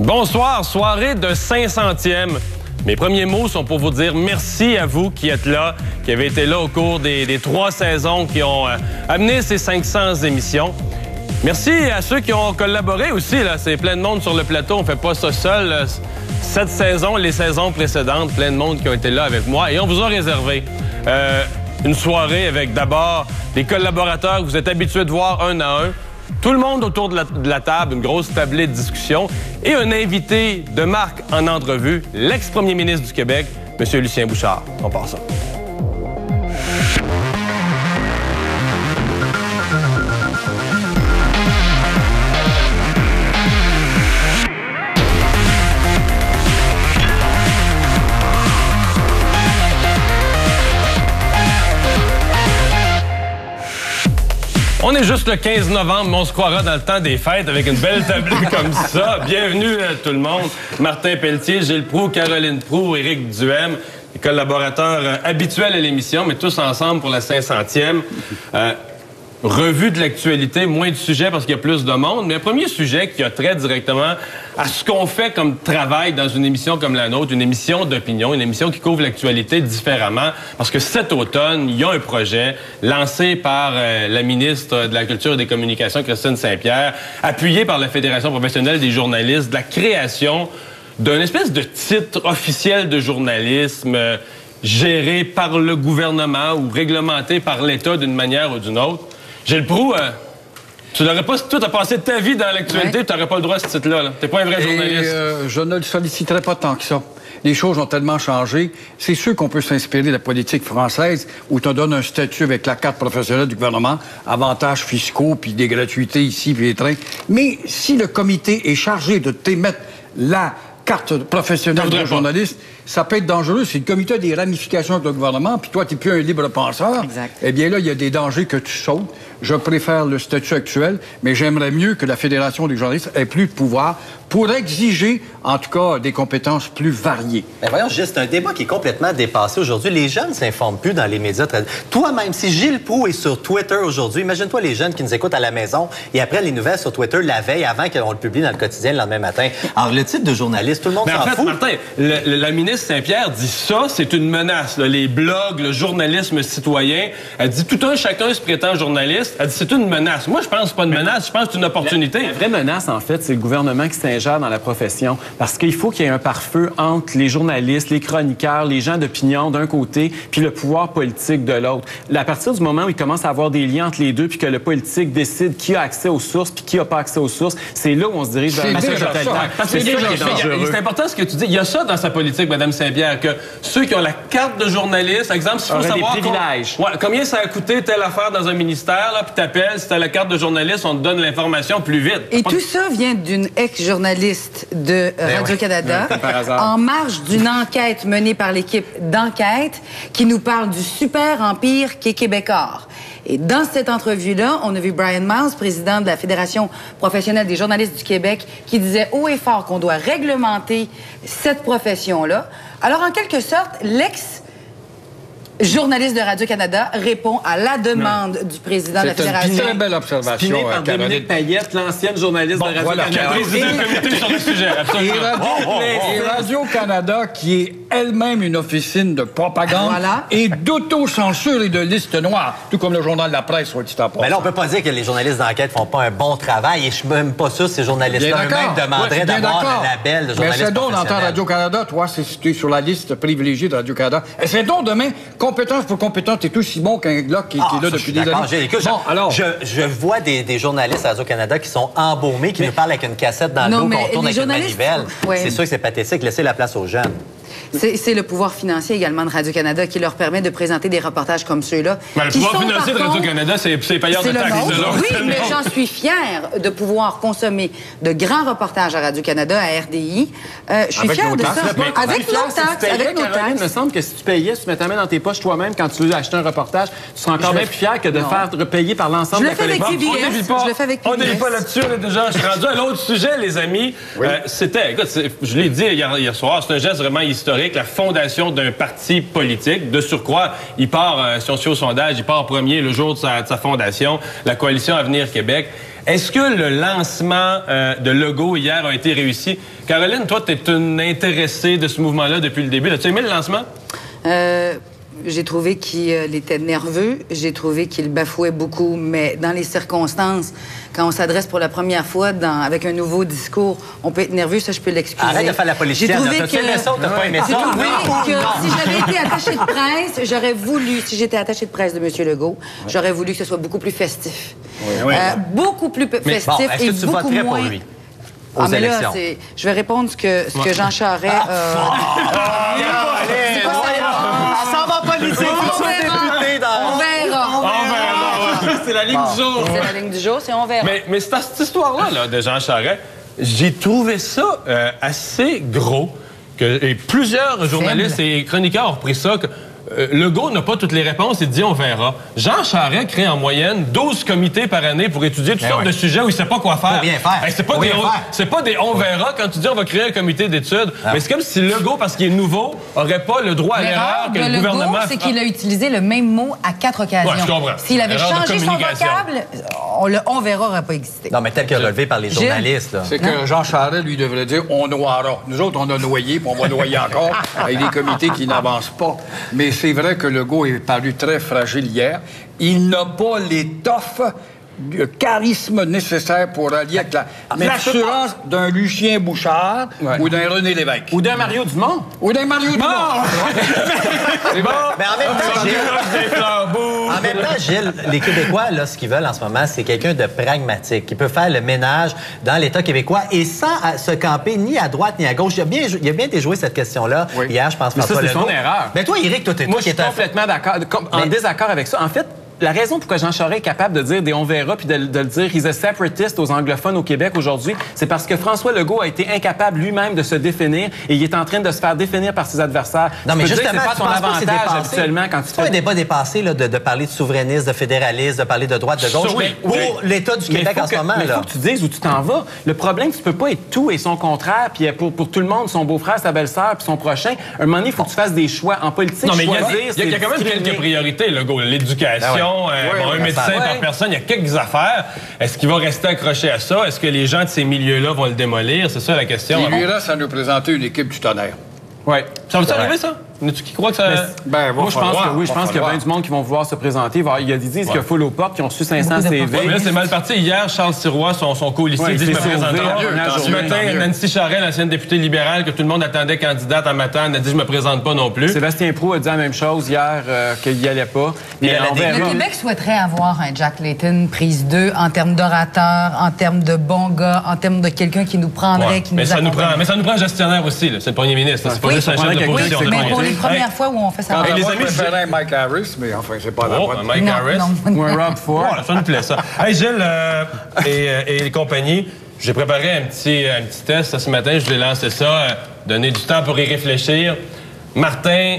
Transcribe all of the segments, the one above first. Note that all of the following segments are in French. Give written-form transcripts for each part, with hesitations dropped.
Bonsoir, soirée de 500e. Mes premiers mots sont pour vous dire merci à vous qui êtes là, qui avez été là au cours des 3 saisons qui ont amené ces 500 émissions. Merci à ceux qui ont collaboré aussi. C'est plein de monde sur le plateau. On fait pas ça seul. Cette saison, les saisons précédentes, plein de monde qui ont été là avec moi. Et on vous a réservé une soirée avec d'abord des collaborateurs que vous êtes habitués de voir un à un. Tout le monde autour de la table, une grosse tablée de discussion et un invité de marque en entrevue, l'ex-premier ministre du Québec, M. Lucien Bouchard. On part ça. On est juste le 15 novembre, mais on se croira dans le temps des fêtes avec une belle tablée comme ça. Bienvenue à tout le monde. Martin Pelletier, Gilles Proulx, Caroline Proulx, Éric Duhem, les collaborateurs habituels à l'émission, mais tous ensemble pour la 500e. Revue de l'actualité, moins de sujets parce qu'il y a plus de monde, mais un premier sujet qui a trait directement à ce qu'on fait comme travail dans une émission comme la nôtre, une émission d'opinion, une émission qui couvre l'actualité différemment, parce que cet automne, il y a un projet lancé par la ministre de la Culture et des Communications, Christine Saint-Pierre, appuyé par la Fédération professionnelle des journalistes, de la création d'un espèce de titre officiel de journalisme géré par le gouvernement ou réglementé par l'État d'une manière ou d'une autre. Gilles Proulx, tu n'aurais pas... Toi, tu as passé ta vie dans l'actualité, tu n'aurais pas le droit à ce titre-là. Tu n'es pas un vrai journaliste. Je ne le solliciterai pas tant que ça. Les choses ont tellement changé. C'est sûr qu'on peut s'inspirer de la politique française où tu donnes un statut avec la carte professionnelle du gouvernement, avantages fiscaux, puis des gratuités ici, puis les trains. Mais si le comité est chargé de t'émettre la carte professionnelle de journaliste, ça peut être dangereux. Si le comité a des ramifications avec le gouvernement, puis toi, tu n'es plus un libre penseur, eh bien là, il y a des dangers que tu sautes. Je préfère le statut actuel, mais j'aimerais mieux que la Fédération des journalistes ait plus de pouvoir pour exiger, en tout cas, des compétences plus variées. Mais voyons, c'est un débat qui est complètement dépassé aujourd'hui. Les jeunes ne s'informent plus dans les médias. Toi-même, si Gilles Proulx est sur Twitter aujourd'hui, imagine-toi les jeunes qui nous écoutent à la maison et apprennent les nouvelles sur Twitter la veille, avant qu'on le publie dans le quotidien le lendemain matin. Alors, le titre de journaliste, tout le monde s'en fout. Martin, la ministre Saint-Pierre dit ça, c'est une menace. Là. Les blogs, le journalisme citoyen, elle dit tout un chacun se prétend journaliste. Elle dit c'est une menace. Moi, je pense que c'est pas une menace, je pense que c'est une opportunité. La vraie menace, en fait, c'est le gouvernement qui s'ingère dans la profession. Parce qu'il faut qu'il y ait un pare-feu entre les journalistes, les chroniqueurs, les gens d'opinion d'un côté, puis le pouvoir politique de l'autre. À partir du moment où il commence à avoir des liens entre les deux, puis que le politique décide qui a accès aux sources, puis qui n'a pas accès aux sources, c'est là où on se dirige vers un totalitaire. C'est important ce que tu dis. Il y a ça dans sa politique, Mme Saint-Pierre, que ceux qui ont la carte de journaliste, exemple, s'il faut savoir des privilèges. Combien ça a coûté telle affaire dans un ministère, là, puis t'appelles, si t'as la carte de journaliste, on te donne l'information plus vite. Et tout ça vient d'une ex-journaliste de Radio-Canada, en marge d'une enquête menée par l'équipe d'enquête qui nous parle du super empire qu'est Québecor. Et dans cette entrevue-là, on a vu Brian Miles, président de la Fédération professionnelle des journalistes du Québec, qui disait haut et fort qu'on doit réglementer cette profession-là. Alors, en quelque sorte, l'ex-journaliste de Radio-Canada répond à la demande du président de la Fédération. C'est une très belle observation, Spiné par Dominique Payette, l'ancienne journaliste de Radio-Canada. Et Radio-Canada, qui est elle-même une officine de propagande et d'autocensure et de liste noire, tout comme le journal de la presse, soit dit en passant. Mais là, on peut pas dire que les journalistes d'enquête font pas un bon travail, et je suis même pas sûr que ces journalistes-là eux-mêmes demanderaient d'avoir le label de journaliste essaie donc professionnel. d'entendre Radio-Canada, toi, c'est tu es sur la liste privilégiée de Radio-Canada. Essaie donc demain, compétence pour compétence, t'es aussi bon qu'un gars qui est là depuis des années. Bon, alors, je vois des journalistes à Radio-Canada qui sont embaumés, qui nous parlent avec une cassette dans le dos, qu'on tourne avec une manivelle. C'est sûr que c'est pathétique. Laissez la place aux jeunes. C'est le pouvoir financier également de Radio-Canada qui leur permet de présenter des reportages comme ceux-là. Le pouvoir financier de Radio-Canada, c'est payeur de taxes. Oui, mais j'en suis fière de pouvoir consommer de grands reportages à Radio-Canada, à RDI. Je suis fière de ça. Avec nos taxes. Avec nos taxes. Il me semble que si tu payais, si tu mettais ta main dans tes poches toi-même quand tu veux acheter un reportage, tu serais encore bien plus fier que de faire payer par l'ensemble de la collection. Je le fais avec On n'est pas là-dessus, on est déjà rendu à l'autre sujet, les amis. C'était, écoute, je l'ai dit hier soir, c'est un geste vraiment historique. La fondation d'un parti politique. De surcroît, il part, si on suit au sondage, il part premier le jour de sa fondation, la Coalition Avenir Québec. Est-ce que le lancement de Legault hier a été réussi? Caroline, toi, tu es une intéressée de ce mouvement-là depuis le début. As-tu aimé le lancement? J'ai trouvé qu'il était nerveux. J'ai trouvé qu'il bafouait beaucoup. Mais dans les circonstances, quand on s'adresse pour la première fois avec un nouveau discours, on peut être nerveux, ça, je peux l'excuser. Arrête de faire la politicienne. T'as-tu aimé ça ou t'as pas aimé ça? J'ai trouvé que si j'avais été attachée de presse, j'aurais voulu, si j'étais attachée de presse de M. Legault, j'aurais voulu que ce soit beaucoup plus festif. Beaucoup plus festif bon, est-ce et que tu beaucoup voterais moins... pour lui? Aux élections. Là, je vais répondre ce que Jean Charest... Ça va politique, On verra. C'est la ligne du jour. C'est la ligne du jour, c'est on verra. Mais cette histoire-là de Jean Charest, j'ai trouvé ça assez gros. Et plusieurs journalistes et chroniqueurs ont repris ça. Legault n'a pas toutes les réponses, il dit on verra. Jean Charest crée en moyenne 12 comités par année pour étudier toutes sortes de sujets où il ne sait pas quoi faire. Faut bien faire. C'est pas des on verra quand tu dis on va créer un comité d'études. Mais c'est comme si Legault, parce qu'il est nouveau, n'aurait pas le droit à l'erreur que le gouvernement... c'est qu'il a utilisé le même mot à 4 occasions. Ouais, je comprends. S'il avait changé son vocable, on verra n'aurait pas existé. Non, mais tel que relevé par les journalistes. C'est que Jean Charest, lui, devrait dire on noiera. Nous autres, on a noyé, puis on va noyer encore avec des comités qui n'avancent pas. Mais c'est vrai que Legault est paru très fragile hier. Il n'a pas l'étoffe, le charisme nécessaire pour allier avec l'assurance d'un Lucien Bouchard ou d'un René Lévesque. Ou d'un Mario Dumont. Ou d'un Mario Dumont. C'est bon. Mais en même temps, Gilles, les Québécois, là, ce qu'ils veulent en ce moment, c'est quelqu'un de pragmatique, qui peut faire le ménage dans l'État québécois et sans se camper ni à droite ni à gauche. Il a bien déjoué cette question-là. Hier, je pense, François Legault. C'est son erreur. Mais toi, Éric, moi, je suis complètement d'accord, en désaccord avec ça. En fait, la raison pourquoi Jean Charest est capable de dire des on verra puis de le dire he's a separatist aux anglophones au Québec aujourd'hui, c'est parce que François Legault a été incapable lui-même de se définir et il est en train de se faire définir par ses adversaires. Non, mais justement, c'est pas ton avantage habituellement quand tu fais... C'est pas un débat dépassé là, de parler de souverainisme, de fédéralisme, de parler de droite, de gauche, pour l'État du Québec en ce moment. Mais il faut que tu dises où tu t'en vas. Le problème, tu peux pas être tout et son contraire, puis pour tout le monde, son beau-frère, sa belle-sœur, puis son prochain. Un moment donné, il faut que tu fasses des choix. En politique, non, mais choisir, il y a quand même quelques priorités, Legault. L'éducation, médecin par personne, il y a quelques affaires. Est-ce qu'il va rester accroché à ça? Est-ce que les gens de ces milieux-là vont le démolir? C'est ça la question. Il lui reste à nous présenter une équipe du tonnerre. Oui. Ça va arriver, ça? Tu qui crois que ça... Moi, je pense que oui. Je pense qu'il y a bien du monde qui vont vouloir se présenter. Il y a des disent qu'il y a full aux portes qui ont reçu 500 CV. Mais là, c'est mal parti. Hier, Charles Sirois, son co-listier, dit « Je me présenterai. » Ce matin, Nancy Charest, l'ancienne députée libérale, que tout le monde attendait candidate en matin, elle a dit « Je me présente pas non plus. » Sébastien Proulx a dit la même chose hier, qu'il n'y allait pas. Mais le Québec souhaiterait avoir un Jack Layton prise 2 en termes d'orateur, en termes de bon gars, en termes de quelqu'un qui nous prendrait, qui nous accompagnerait. Mais ça nous prend un gestionnaire aussi. C'est le premier ministre. C'est pas juste un chef d'opposition. Les premières fois où on fait ça. Les amis, je préférais Mike Harris, mais enfin, c'est pas la bonne. Mike Harris. Ou un Rob Ford. Ça nous plaît, ça. Hey, Gilles et compagnie, j'ai préparé un petit test ce matin. Je vous ai lancé ça. Donner du temps pour y réfléchir. Martin,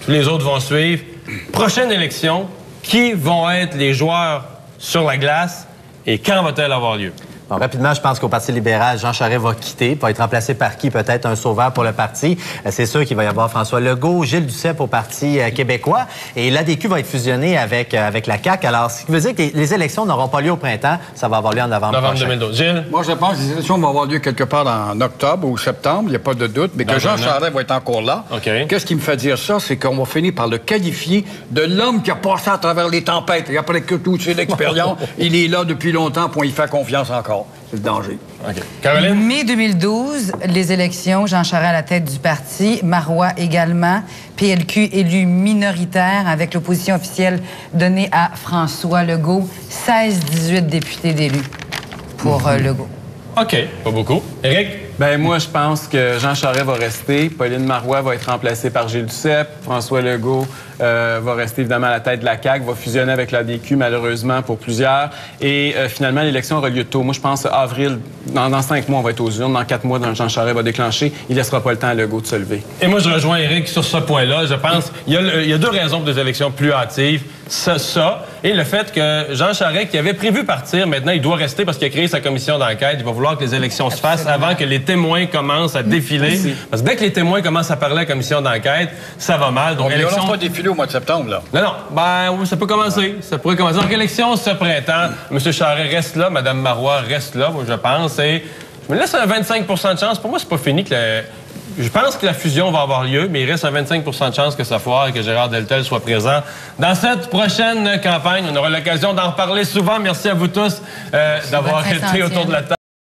tous les autres vont suivre. Prochaine élection, qui vont être les joueurs sur la glace et quand va-t-elle avoir lieu? Bon, rapidement, je pense qu'au Parti libéral, Jean Charest va quitter, va être remplacé par qui? Peut-être un sauveur pour le parti. C'est sûr qu'il va y avoir François Legault, Gilles Duceppe au Parti québécois. Et l'ADQ va être fusionné avec la CAQ. Alors, ce qui veut dire que les élections n'auront pas lieu au printemps. Ça va avoir lieu en novembre prochain. 2012. Gilles? Moi, je pense que les élections vont avoir lieu quelque part en octobre ou septembre. Il n'y a pas de doute. Mais que Jean Charest va être encore là. Okay. Qu'est-ce qui me fait dire ça? C'est qu'on va finir par le qualifier de l'homme qui a passé à travers les tempêtes. Et après que tout, c'est l'expérience, il est là depuis longtemps pour y faire confiance encore. C'est le danger. Okay. Caroline? Mai 2012, les élections, Jean Charest à la tête du parti, Marois également, PLQ élu minoritaire avec l'opposition officielle donnée à François Legault, 16-18 députés d'élus pour Legault. OK, pas beaucoup. Éric? Ben moi, je pense que Jean Charest va rester. Pauline Marois va être remplacée par Gilles Duceppe. François Legault va rester évidemment à la tête de la CAQ, va fusionner avec l'ADQ, malheureusement, pour plusieurs. Et finalement, l'élection aura lieu tôt. Moi, je pense avril, dans 5 mois, on va être aux urnes. Dans 4 mois, Jean Charest va déclencher. Il ne laissera pas le temps à Legault de se lever. Et moi, je rejoins Éric sur ce point-là. Je pense qu'il y a 2 raisons pour des élections plus hâtives. Ça, et le fait que Jean Charest, qui avait prévu partir, maintenant, il doit rester parce qu'il a créé sa commission d'enquête. Il va vouloir que les élections se fassent avant que les témoins commencent à défiler. Parce que dès que les témoins commencent à parler à la commission d'enquête, ça va mal. Donc, élection... On va pas défiler au mois de septembre, là. Non, ben oui, ça peut commencer. Ça pourrait commencer. Donc, élection ce printemps. M. Charest reste là, Mme Marois reste là, moi, je pense. Et je me laisse un 25 % de chance. Pour moi, c'est pas fini que je pense que la fusion va avoir lieu, mais il reste un 25 % de chance que ça foire et que Gérard Deltel soit présent dans cette prochaine campagne. On aura l'occasion d'en reparler souvent. Merci à vous tous d'avoir été autour de la table.